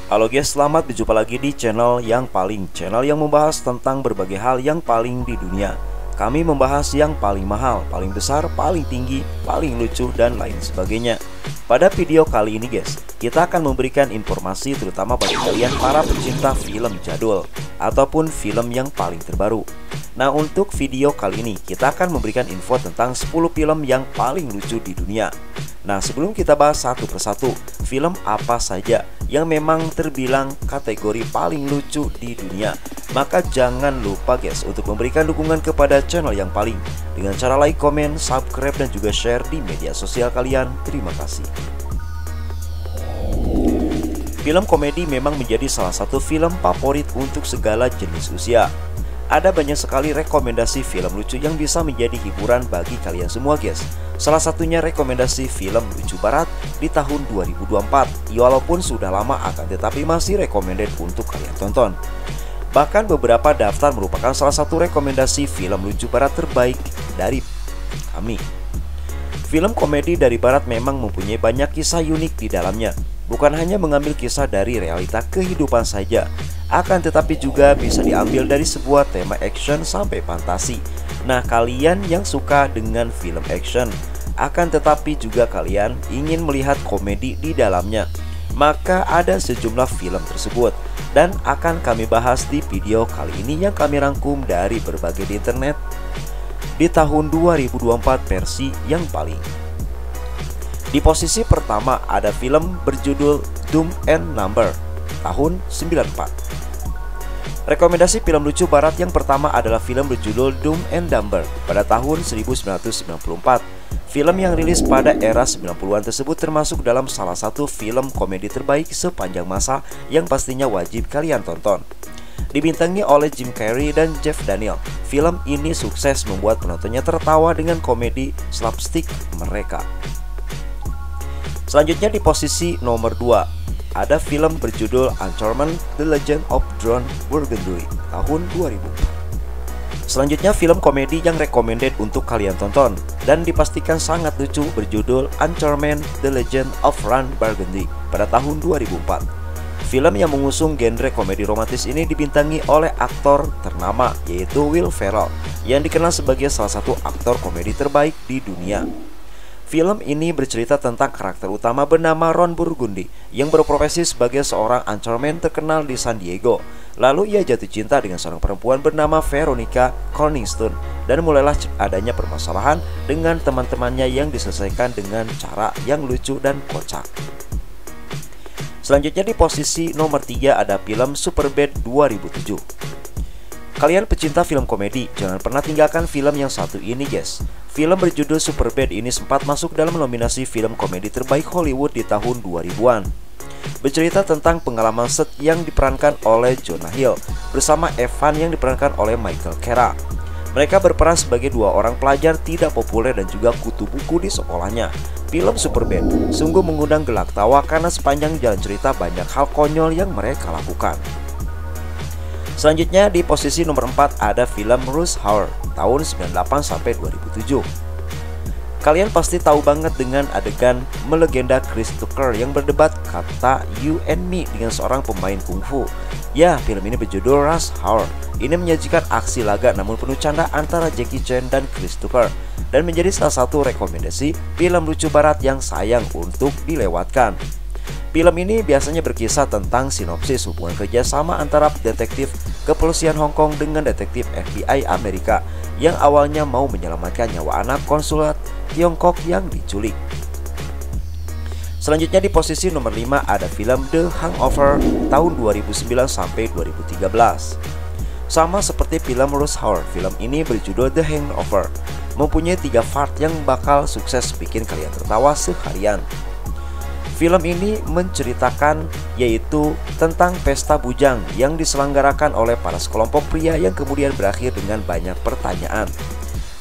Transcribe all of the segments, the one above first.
Halo guys, selamat berjumpa lagi di channel yang membahas tentang berbagai hal yang paling di dunia. Kami membahas yang paling mahal, paling besar, paling tinggi, paling lucu, dan lain sebagainya. Pada video kali ini guys, kita akan memberikan informasi terutama bagi kalian para pecinta film jadul ataupun film yang paling terbaru. Nah, untuk video kali ini kita akan memberikan info tentang 10 film yang paling lucu di dunia. Nah, sebelum kita bahas satu persatu, film apa saja yang memang terbilang kategori paling lucu di dunia, maka jangan lupa guys untuk memberikan dukungan kepada channel yang paling dengan cara like, komen, subscribe, dan juga share di media sosial kalian. Terima kasih. Film komedi memang menjadi salah satu film favorit untuk segala jenis usia. Ada banyak sekali rekomendasi film lucu yang bisa menjadi hiburan bagi kalian semua guys. Salah satunya rekomendasi film lucu barat di tahun 2024. Walaupun sudah lama akan tetapi masih recommended untuk kalian tonton. Bahkan beberapa daftar merupakan salah satu rekomendasi film lucu barat terbaik dari kami. Film komedi dari barat memang mempunyai banyak kisah unik di dalamnya. Bukan hanya mengambil kisah dari realita kehidupan saja, akan tetapi juga bisa diambil dari sebuah tema action sampai fantasi. Nah, kalian yang suka dengan film action, akan tetapi juga kalian ingin melihat komedi di dalamnya, maka ada sejumlah film tersebut dan akan kami bahas di video kali ini yang kami rangkum dari berbagai di internet di tahun 2024 versi yang paling. Di posisi pertama ada film berjudul Dumb and Dumber tahun 94. Rekomendasi film lucu barat yang pertama adalah film berjudul Dumb and Dumber pada tahun 1994. Film yang rilis pada era 90-an tersebut termasuk dalam salah satu film komedi terbaik sepanjang masa yang pastinya wajib kalian tonton. Dibintangi oleh Jim Carrey dan Jeff Daniels, film ini sukses membuat penontonnya tertawa dengan komedi slapstick mereka. Selanjutnya di posisi nomor 2 ada film berjudul Uncharted: The Legend of Ron Burgundy tahun 2000. Selanjutnya film komedi yang recommended untuk kalian tonton dan dipastikan sangat lucu berjudul Uncharted: The Legend of Ron Burgundy pada tahun 2004. Film yang mengusung genre komedi romantis ini dibintangi oleh aktor ternama yaitu Will Ferrell yang dikenal sebagai salah satu aktor komedi terbaik di dunia. Film ini bercerita tentang karakter utama bernama Ron Burgundy yang berprofesi sebagai seorang anchorman terkenal di San Diego. Lalu ia jatuh cinta dengan seorang perempuan bernama Veronica Corningstone dan mulailah adanya permasalahan dengan teman-temannya yang diselesaikan dengan cara yang lucu dan kocak. Selanjutnya di posisi nomor 3 ada film Superbad 2007. Kalian pecinta film komedi, jangan pernah tinggalkan film yang satu ini guys. Film berjudul Superbad ini sempat masuk dalam nominasi film komedi terbaik Hollywood di tahun 2000-an. Bercerita tentang pengalaman set yang diperankan oleh Jonah Hill bersama Evan yang diperankan oleh Michael Cera. Mereka berperan sebagai dua orang pelajar tidak populer dan juga kutu buku di sekolahnya. Film Superbad sungguh mengundang gelak tawa karena sepanjang jalan cerita banyak hal konyol yang mereka lakukan. Selanjutnya di posisi nomor 4 ada film Rush Hour tahun 98 sampai 2007. Kalian pasti tahu banget dengan adegan melegenda Chris Tucker yang berdebat kata "you and me" dengan seorang pemain kungfu. Ya, film ini berjudul Rush Hour. Ini menyajikan aksi laga namun penuh canda antara Jackie Chan dan Chris Tucker dan menjadi salah satu rekomendasi film lucu barat yang sayang untuk dilewatkan. Film ini biasanya berkisah tentang sinopsis hubungan kerjasama antara detektif kepolisian Hong Kong dengan detektif FBI Amerika yang awalnya mau menyelamatkan nyawa anak konsulat Tiongkok yang diculik. Selanjutnya di posisi nomor 5 ada film The Hangover tahun 2009 sampai 2013. Sama seperti film Rush Hour, film ini berjudul The Hangover, mempunyai 3 part yang bakal sukses bikin kalian tertawa seharian. Film ini menceritakan yaitu tentang pesta bujang yang diselenggarakan oleh para sekelompok pria yang kemudian berakhir dengan banyak pertanyaan.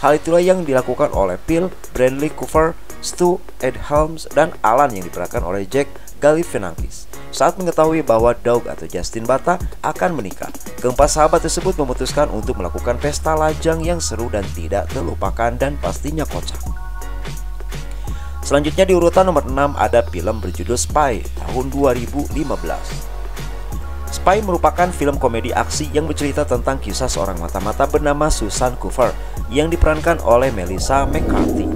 Hal itulah yang dilakukan oleh Phil, Bradley Cooper, Stu Edhelms, dan Alan yang diperankan oleh Jack Galifianakis. Saat mengetahui bahwa Doug atau Justin Bata akan menikah, keempat sahabat tersebut memutuskan untuk melakukan pesta lajang yang seru dan tidak terlupakan dan pastinya kocak. Selanjutnya di urutan nomor 6 ada film berjudul Spy tahun 2015. Spy merupakan film komedi aksi yang bercerita tentang kisah seorang mata-mata bernama Susan Cooper yang diperankan oleh Melissa McCarthy.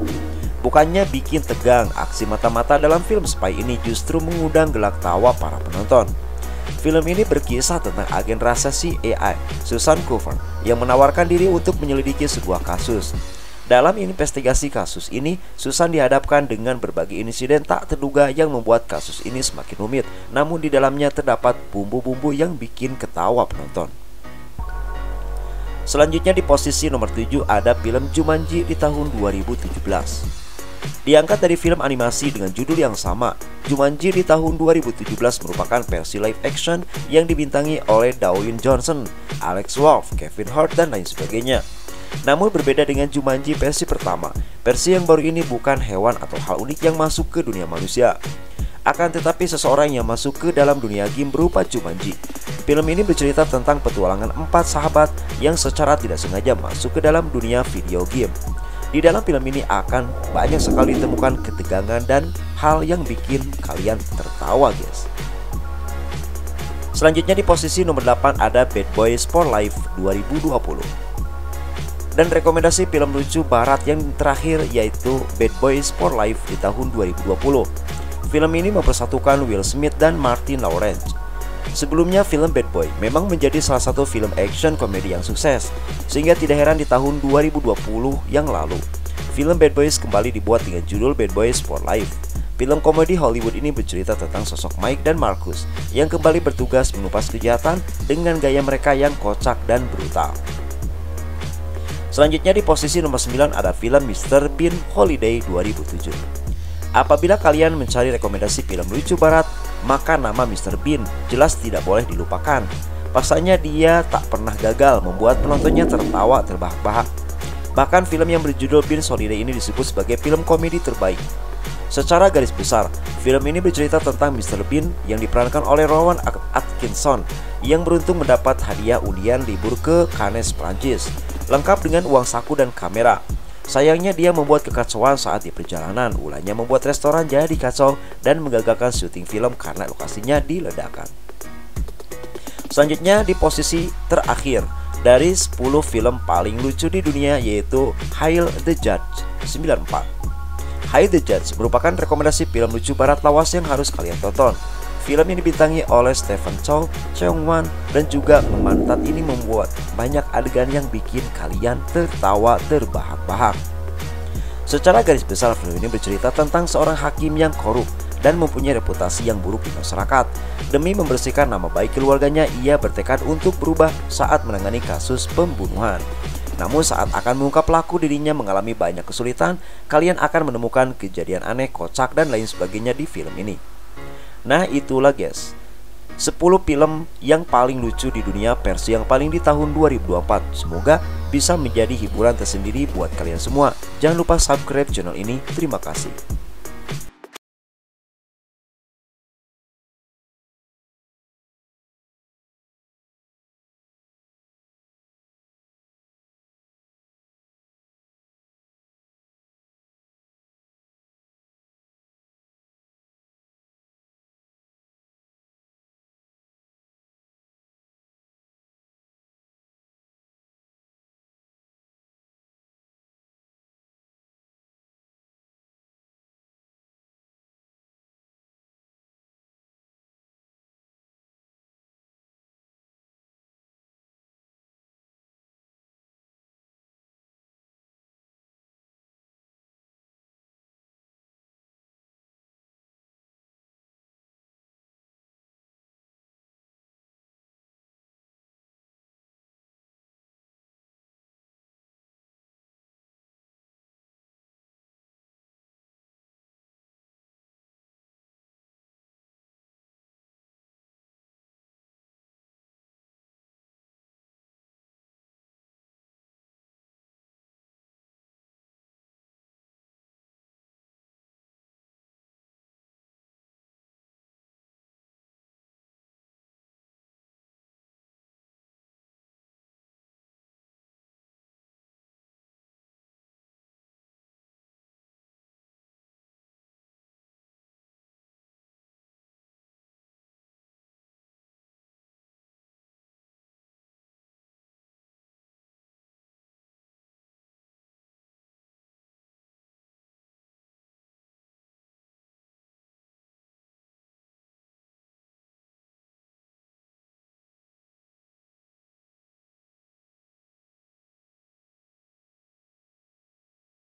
Bukannya bikin tegang, aksi mata-mata dalam film Spy ini justru mengundang gelak tawa para penonton. Film ini berkisah tentang agen rahasia AI, Susan Cooper, yang menawarkan diri untuk menyelidiki sebuah kasus. Dalam investigasi kasus ini, Susan dihadapkan dengan berbagai insiden tak terduga yang membuat kasus ini semakin rumit. Namun di dalamnya terdapat bumbu-bumbu yang bikin ketawa penonton. Selanjutnya di posisi nomor 7 ada film Jumanji di tahun 2017. Diangkat dari film animasi dengan judul yang sama, Jumanji di tahun 2017 merupakan versi live action yang dibintangi oleh Dwayne Johnson, Alex Wolff, Kevin Hart, dan lain sebagainya. Namun berbeda dengan Jumanji versi pertama, versi yang baru ini bukan hewan atau hal unik yang masuk ke dunia manusia. Akan tetapi seseorang yang masuk ke dalam dunia game berupa Jumanji. Film ini bercerita tentang petualangan 4 sahabat yang secara tidak sengaja masuk ke dalam dunia video game. Di dalam film ini akan banyak sekali ditemukan ketegangan dan hal yang bikin kalian tertawa, guys. Selanjutnya di posisi nomor 8 ada Bad Boys for Life 2020. Dan rekomendasi film lucu barat yang terakhir yaitu Bad Boys for Life di tahun 2020. Film ini mempersatukan Will Smith dan Martin Lawrence. Sebelumnya film Bad Boy memang menjadi salah satu film action komedi yang sukses, sehingga tidak heran di tahun 2020 yang lalu film Bad Boys kembali dibuat dengan judul Bad Boys for Life. Film komedi Hollywood ini bercerita tentang sosok Mike dan Marcus yang kembali bertugas menumpas kejahatan dengan gaya mereka yang kocak dan brutal. Selanjutnya di posisi nomor 9 ada film Mr. Bean Holiday 2007. Apabila kalian mencari rekomendasi film lucu barat, maka nama Mr. Bean jelas tidak boleh dilupakan. Pasalnya dia tak pernah gagal membuat penontonnya tertawa terbahak-bahak. Bahkan film yang berjudul Bean's Holiday ini disebut sebagai film komedi terbaik. Secara garis besar, film ini bercerita tentang Mr. Bean yang diperankan oleh Rowan Atkinson yang beruntung mendapat hadiah undian libur ke Cannes, Prancis, lengkap dengan uang saku dan kamera. Sayangnya dia membuat kekacauan saat di perjalanan. Ulahnya membuat restoran jadi kacau dan menggagalkan syuting film karena lokasinya diledakkan. Selanjutnya di posisi terakhir dari 10 film paling lucu di dunia yaitu Hail the Judge 94. Hail the Judge merupakan rekomendasi film lucu barat lawas yang harus kalian tonton. Film ini dibintangi oleh Stephen Chow, Cheung Wan, dan juga Mantat ini membuat banyak adegan yang bikin kalian tertawa terbahak-bahak. Secara garis besar, film ini bercerita tentang seorang hakim yang korup dan mempunyai reputasi yang buruk di masyarakat. Demi membersihkan nama baik keluarganya, ia bertekad untuk berubah saat menangani kasus pembunuhan. Namun saat akan mengungkap pelaku, dirinya mengalami banyak kesulitan. Kalian akan menemukan kejadian aneh, kocak, dan lain sebagainya di film ini. Nah itulah guys 10 film yang paling lucu di dunia versi yang paling di tahun 2024. Semoga bisa menjadi hiburan tersendiri buat kalian semua. Jangan lupa subscribe channel ini. Terima kasih.